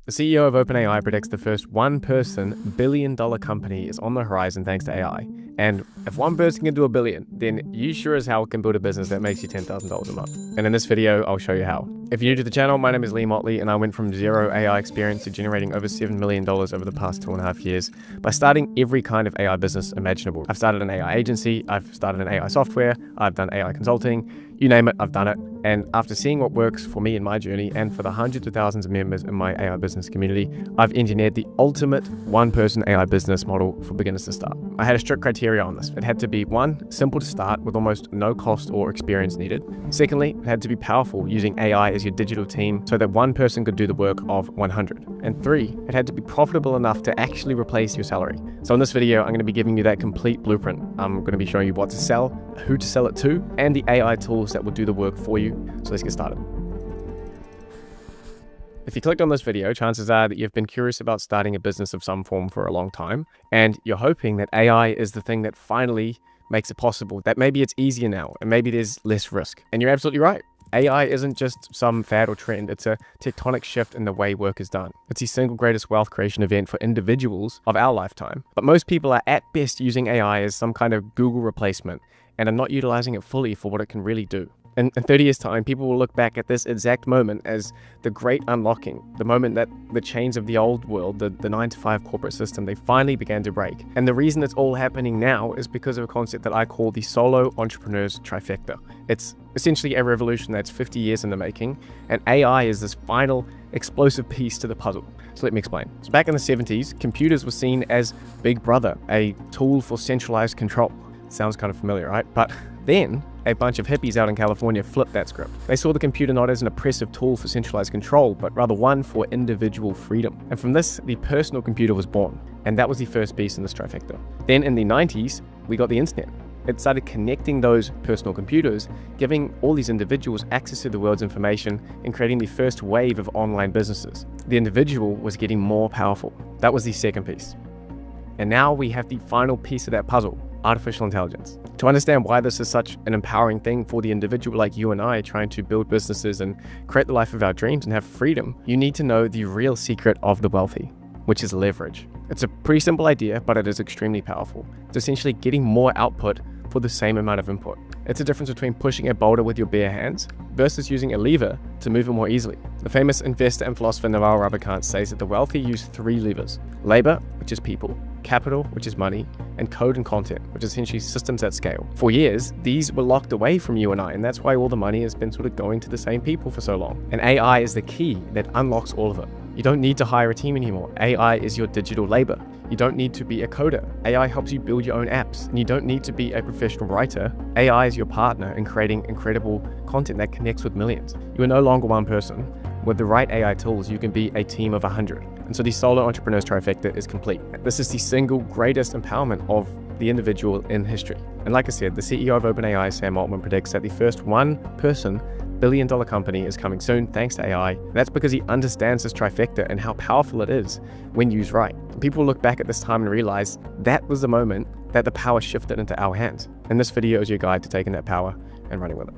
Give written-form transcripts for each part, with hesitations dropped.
The CEO of OpenAI predicts the first one-person billion-dollar company is on the horizon thanks to AI. And if one person can do $1 billion, then you sure as hell can build a business that makes you $10,000 a month. And in this video, I'll show you how. If you're new to the channel, my name is Lee Motley, and I went from zero AI experience to generating over $7 million over the past 2.5 years by starting every kind of AI business imaginable. I've started an AI agency, I've started an AI software, I've done AI consulting, you name it, I've done it. And after seeing what works for me in my journey and for the hundreds of thousands of members in my AI business community, I've engineered the ultimate one-person AI business model for beginners to start. I had a strict criteria on this. It had to be 1, simple to start with almost no cost or experience needed. Secondly, it had to be powerful, using AI as your digital team so that one person could do the work of 100. And 3, it had to be profitable enough to actually replace your salary. So in this video, I'm going to be giving you that complete blueprint. I'm going to be showing you what to sell, who to sell it to, and the AI tools that will do the work for you. So let's get started. If you clicked on this video, chances are that you've been curious about starting a business of some form for a long time, and you're hoping that AI is the thing that finally makes it possible, that maybe it's easier now, and maybe there's less risk. And you're absolutely right. AI isn't just some fad or trend, it's a tectonic shift in the way work is done. It's the single greatest wealth creation event for individuals of our lifetime. But most people are at best using AI as some kind of Google replacement and are not utilizing it fully for what it can really do. In 30 years' time, people will look back at this exact moment as the great unlocking, the moment that the chains of the old world, the 9-to-5 corporate system, they finally began to break. And the reason it's all happening now is because of a concept that I call the solo entrepreneur's trifecta. It's essentially a revolution that's 50 years in the making, and AI is this final explosive piece to the puzzle. So let me explain. So back in the 70s, computers were seen as Big Brother, a tool for centralized control. Sounds kind of familiar, right? But then a bunch of hippies out in California flipped that script. They saw the computer not as an oppressive tool for centralized control, but rather one for individual freedom. And from this, the personal computer was born. And that was the first piece in this trifecta. Then in the 90s, we got the internet. It started connecting those personal computers, giving all these individuals access to the world's information and creating the first wave of online businesses. The individual was getting more powerful. That was the second piece. And now we have the final piece of that puzzle, artificial intelligence. To understand why this is such an empowering thing for the individual like you and I trying to build businesses and create the life of our dreams and have freedom, you need to know the real secret of the wealthy, which is leverage. It's a pretty simple idea, but it is extremely powerful. It's essentially getting more output for the same amount of input. It's a difference between pushing a boulder with your bare hands versus using a lever to move it more easily. The famous investor and philosopher Naval Ravikant says that the wealthy use 3 levers: labor, which is people; capital, which is money; and code and content, which is essentially systems at scale. For years, these were locked away from you and I, and that's why all the money has been sort of going to the same people for so long. And AI is the key that unlocks all of it. You don't need to hire a team anymore. AI is your digital labor. You don't need to be a coder. AI helps you build your own apps. And you don't need to be a professional writer. AI is your partner in creating incredible content that connects with millions. You are no longer one person. With the right AI tools, you can be a team of 100. And so the solo entrepreneur's trifecta is complete. This is the single greatest empowerment of the individual in history. And like I said, the CEO of OpenAI, Sam Altman, predicts that the first one-person billion-dollar company is coming soon thanks to AI. And that's because he understands this trifecta and how powerful it is when used right. People look back at this time and realize that was the moment that the power shifted into our hands. And this video is your guide to taking that power and running with it.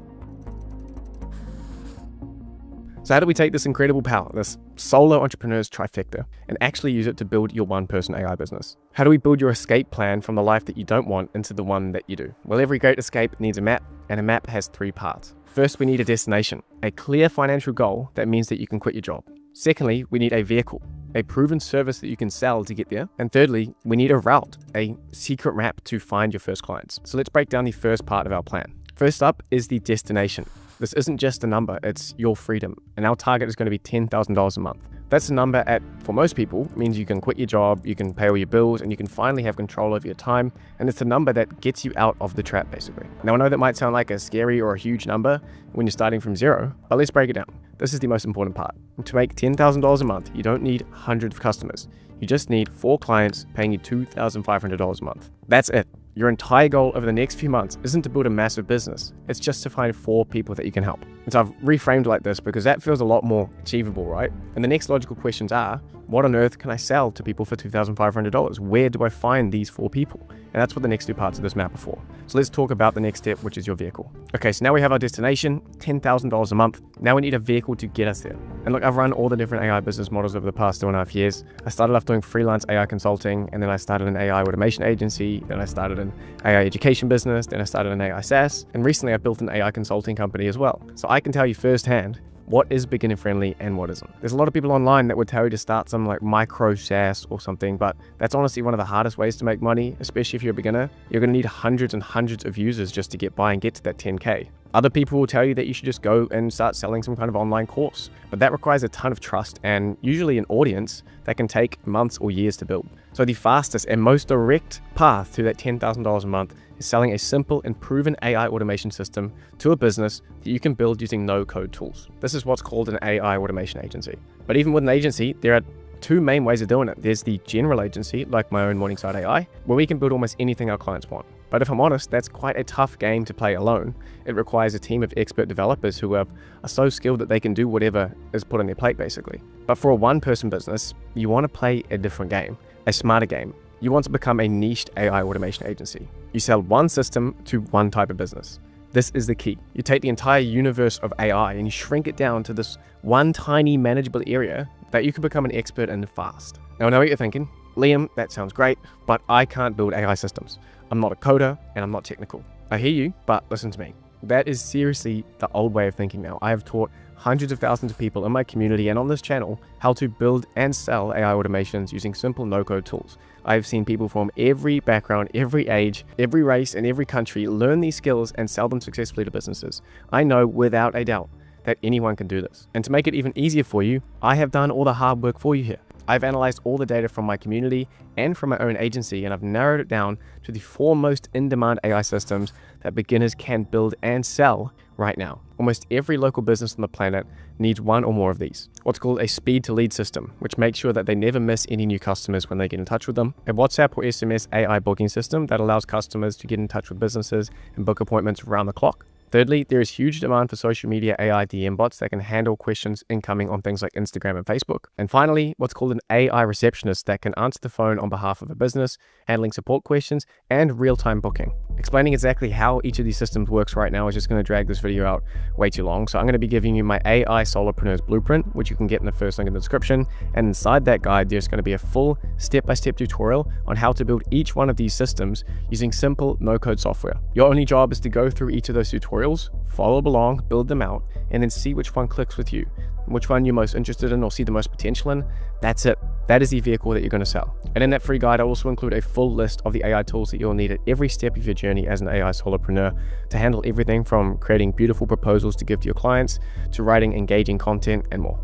So how do we take this incredible power, this solo entrepreneur's trifecta, and actually use it to build your one-person AI business? How do we build your escape plan from the life that you don't want into the one that you do? Well, every great escape needs a map, and a map has 3 parts. First, we need a destination, a clear financial goal that means that you can quit your job. Secondly, we need a vehicle, a proven service that you can sell to get there. And thirdly, we need a route, a secret map to find your first clients. So let's break down the first part of our plan. First up is the destination. This isn't just a number, it's your freedom. And our target is going to be $10,000 a month. That's a number for most people, means you can quit your job, you can pay all your bills, and you can finally have control over your time. And it's a number that gets you out of the trap, basically. Now, I know that might sound like a scary or a huge number when you're starting from zero, but let's break it down. This is the most important part. To make $10,000 a month, you don't need hundreds of customers. You just need 4 clients paying you $2,500 a month. That's it. Your entire goal over the next few months isn't to build a massive business. It's just to find 4 people that you can help. And so I've reframed it like this because that feels a lot more achievable, right? And the next logical questions are, what on earth can I sell to people for $2,500? Where do I find these 4 people? And that's what the next 2 parts of this map are for. So let's talk about the next step, which is your vehicle. Okay, so now we have our destination, $10,000 a month. Now we need a vehicle to get us there. And look, I've run all the different AI business models over the past 2.5 years. I started off doing freelance AI consulting, and then I started an AI automation agency, then I started an AI education business, then I started an AI SaaS, and recently I built an AI consulting company as well. So I can tell you firsthand what is beginner friendly and what isn't. There's a lot of people online that would tell you to start some like micro SaaS or something, but that's honestly one of the hardest ways to make money, especially if you're a beginner. You're gonna need hundreds and hundreds of users just to get by and get to that 10K. Other people will tell you that you should just go and start selling some kind of online course, but that requires a ton of trust and usually an audience that can take months or years to build. So the fastest and most direct path to that $10,000 a month is selling a simple and proven AI automation system to a business that you can build using no-code tools. This is what's called an AI automation agency. But even with an agency, there are 2 main ways of doing it. There's the general agency, like my own Morningside AI, where we can build almost anything our clients want. But if I'm honest, that's quite a tough game to play alone. It requires a team of expert developers who are so skilled that they can do whatever is put on their plate, basically. But for a one-person business, you want to play a different game, a smarter game. You want to become a niched AI automation agency. You sell one system to one type of business. This is the key. You take the entire universe of AI and you shrink it down to this one tiny manageable area that you can become an expert in fast. Now I know what you're thinking. Liam, that sounds great, but I can't build AI systems. I'm not a coder and I'm not technical. I hear you, but listen to me. That is seriously the old way of thinking now. I have taught hundreds of thousands of people in my community and on this channel how to build and sell AI automations using simple no-code tools. I've seen people from every background, every age, every race, and every country learn these skills and sell them successfully to businesses. I know without a doubt that anyone can do this. And to make it even easier for you, I have done all the hard work for you here. I've analyzed all the data from my community and from my own agency, and I've narrowed it down to the 4 most in-demand AI systems that beginners can build and sell right now. Almost every local business on the planet needs one or more of these. What's called a speed to lead system, which makes sure that they never miss any new customers when they get in touch with them. A WhatsApp or SMS AI booking system that allows customers to get in touch with businesses and book appointments around the clock. Thirdly, there is huge demand for social media AI DM bots that can handle questions incoming on things like Instagram and Facebook. And finally, what's called an AI receptionist that can answer the phone on behalf of a business, handling support questions and real-time booking. Explaining exactly how each of these systems works right now is just going to drag this video out way too long. So I'm going to be giving you my AI Solopreneurs Blueprint, which you can get in the first link in the description. And inside that guide, there's going to be a full step-by-step tutorial on how to build each one of these systems using simple no-code software. Your only job is to go through each of those tutorials, follow along, build them out, and then see which one clicks with you, which one you're most interested in or see the most potential in. That's it. That is the vehicle that you're going to sell. And in that free guide, I also include a full list of the AI tools that you'll need at every step of your journey as an AI solopreneur to handle everything from creating beautiful proposals to give to your clients, to writing engaging content and more.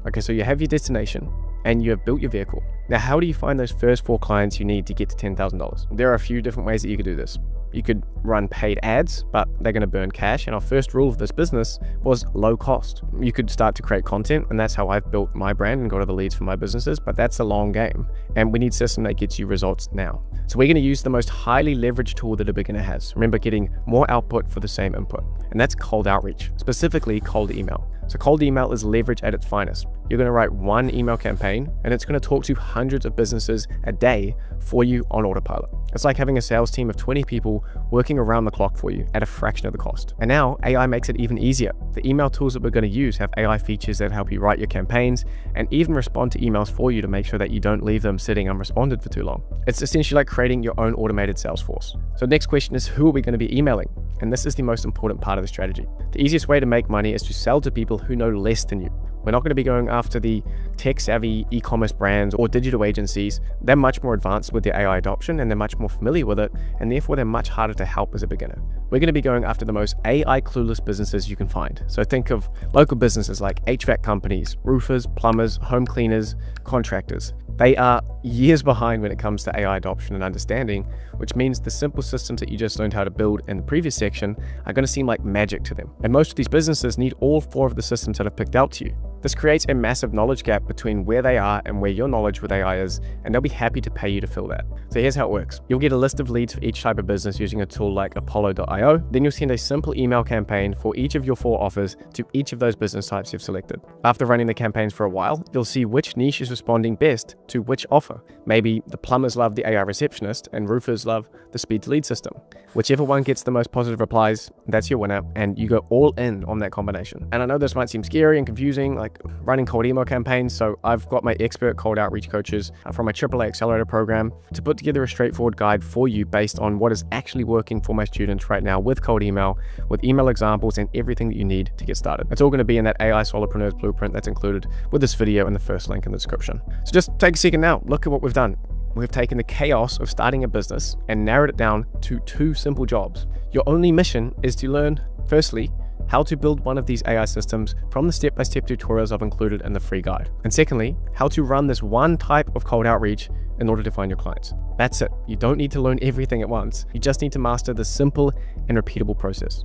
Okay, so you have your destination and you have built your vehicle. Now, how do you find those first 4 clients you need to get to $10,000? There are a few different ways that you could do this. You could run paid ads, but they're going to burn cash. And our first rule of this business was low cost. You could start to create content, and that's how I've built my brand and got all the leads for my businesses, but that's a long game. And we need a system that gets you results now. So we're going to use the most highly leveraged tool that a beginner has. Remember, getting more output for the same input. And that's cold outreach, specifically cold email. So cold email is leverage at its finest. You're going to write one email campaign and it's going to talk to hundreds of businesses a day for you on autopilot. It's like having a sales team of 20 people working around the clock for you at a fraction of the cost. And now AI makes it even easier. The email tools that we're going to use have AI features that help you write your campaigns and even respond to emails for you to make sure that you don't leave them sitting unresponded for too long. It's essentially like creating your own automated sales force. So the next question is, who are we going to be emailing? And this is the most important part of the strategy. The easiest way to make money is to sell to people who know less than you. We're not going to be going after the tech-savvy e-commerce brands or digital agencies. They're much more advanced with their AI adoption and they're much more familiar with it, and therefore they're much harder to help as a beginner. We're going to be going after the most AI clueless businesses you can find. So think of local businesses like HVAC companies, roofers, plumbers, home cleaners, contractors. They are years behind when it comes to AI adoption and understanding, which means the simple systems that you just learned how to build in the previous section are going to seem like magic to them. And most of these businesses need all 4 of the systems that I've picked out to you. This creates a massive knowledge gap between where they are and where your knowledge with AI is, and they'll be happy to pay you to fill that. So here's how it works. You'll get a list of leads for each type of business using a tool like Apollo.io. Then you'll send a simple email campaign for each of your 4 offers to each of those business types you've selected. After running the campaigns for a while, you'll see which niche is responding best to which offer. Maybe the plumbers love the AI receptionist and roofers love the speed to lead system. Whichever one gets the most positive replies, that's your winner, and you go all in on that combination. And I know this might seem scary and confusing, like running cold email campaigns, so I've got my expert cold outreach coaches from my AAA Accelerator program to put together a straightforward guide for you based on what is actually working for my students right now with cold email, with email examples and everything that you need to get started. It's all going to be in that AI Solopreneurs Blueprint that's included with this video in the first link in the description. So just take a second now, look at what we've done. We've taken the chaos of starting a business and narrowed it down to 2 simple jobs. Your only mission is to learn, firstly, how to build one of these AI systems from the step-by-step tutorials I've included in the free guide. And secondly, how to run this one type of cold outreach in order to find your clients. That's it. You don't need to learn everything at once. You just need to master the simple and repeatable process.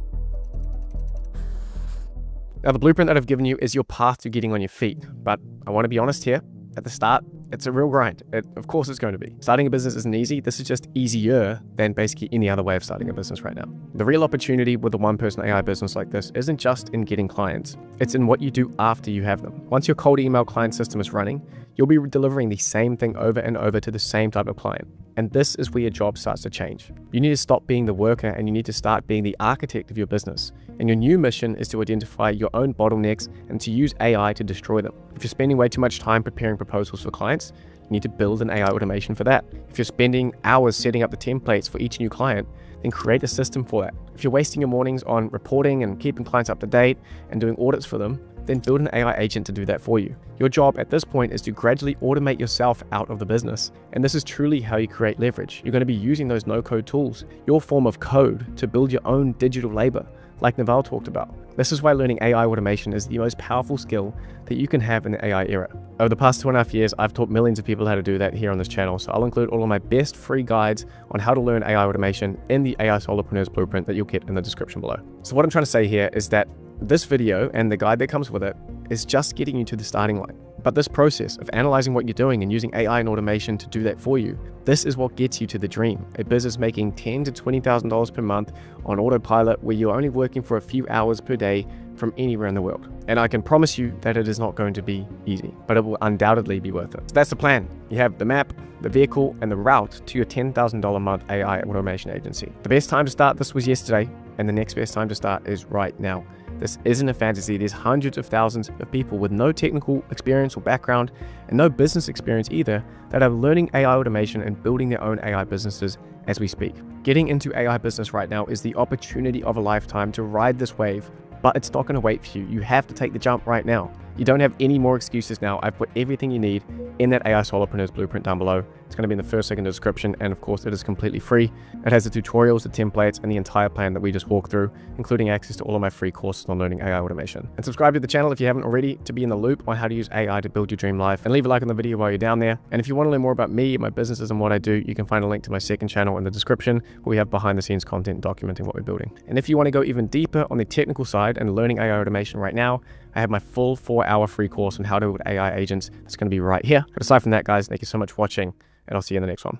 Now, the blueprint that I've given you is your path to getting on your feet. But I want to be honest here. At the start, it's a real grind. Of course it's going to be. Starting a business isn't easy. This is just easier than basically any other way of starting a business right now. The real opportunity with a one-person AI business like this isn't just in getting clients. It's in what you do after you have them. Once your cold email client system is running, you'll be delivering the same thing over and over to the same type of client. And this is where your job starts to change. You need to stop being the worker and you need to start being the architect of your business. And your new mission is to identify your own bottlenecks and to use AI to destroy them. If you're spending way too much time preparing proposals for clients, you need to build an AI automation for that. If you're spending hours setting up the templates for each new client, then create a system for that. If you're wasting your mornings on reporting and keeping clients up to date and doing audits for them, then build an AI agent to do that for you. Your job at this point is to gradually automate yourself out of the business. And this is truly how you create leverage. You're going to be using those no-code tools, your form of code, to build your own digital labor, like Naval talked about. This is why learning AI automation is the most powerful skill that you can have in the AI era. Over the past 2.5 years, I've taught millions of people how to do that here on this channel, so I'll include all of my best free guides on how to learn AI automation in the AI Solopreneurs Blueprint that you'll get in the description below. So what I'm trying to say here is that this video and the guide that comes with it is just getting you to the starting line. But this process of analyzing what you're doing and using AI and automation to do that for you, this is what gets you to the dream. A business making $10,000 to $20,000 per month on autopilot where you're only working for a few hours per day from anywhere in the world. And I can promise you that it is not going to be easy, but it will undoubtedly be worth it. So that's the plan. You have the map, the vehicle, and the route to your $10,000 a month AI automation agency. The best time to start this was yesterday, and the next best time to start is right now. This isn't a fantasy. There's hundreds of thousands of people with no technical experience or background and no business experience either that are learning AI automation and building their own AI businesses as we speak. Getting into AI business right now is the opportunity of a lifetime to ride this wave, but it's not going to wait for you. You have to take the jump right now. You don't have any more excuses now. I've put everything you need in that AI Solopreneurs Blueprint down below. It's going to be in the first link in the description, and of course it is completely free. It has the tutorials, the templates, and the entire plan that we just walked through, including access to all of my free courses on learning AI automation. And subscribe to the channel if you haven't already to be in the loop on how to use AI to build your dream life, and leave a like on the video while you're down there. And if you want to learn more about me, my businesses, and what I do, you can find a link to my second channel in the description where we have behind the scenes content documenting what we're building. And if you want to go even deeper on the technical side and learning AI automation right now, I have my full 4-hour free course on how to build AI agents. It's going to be right here. But aside from that, guys, thank you so much for watching, and I'll see you in the next one.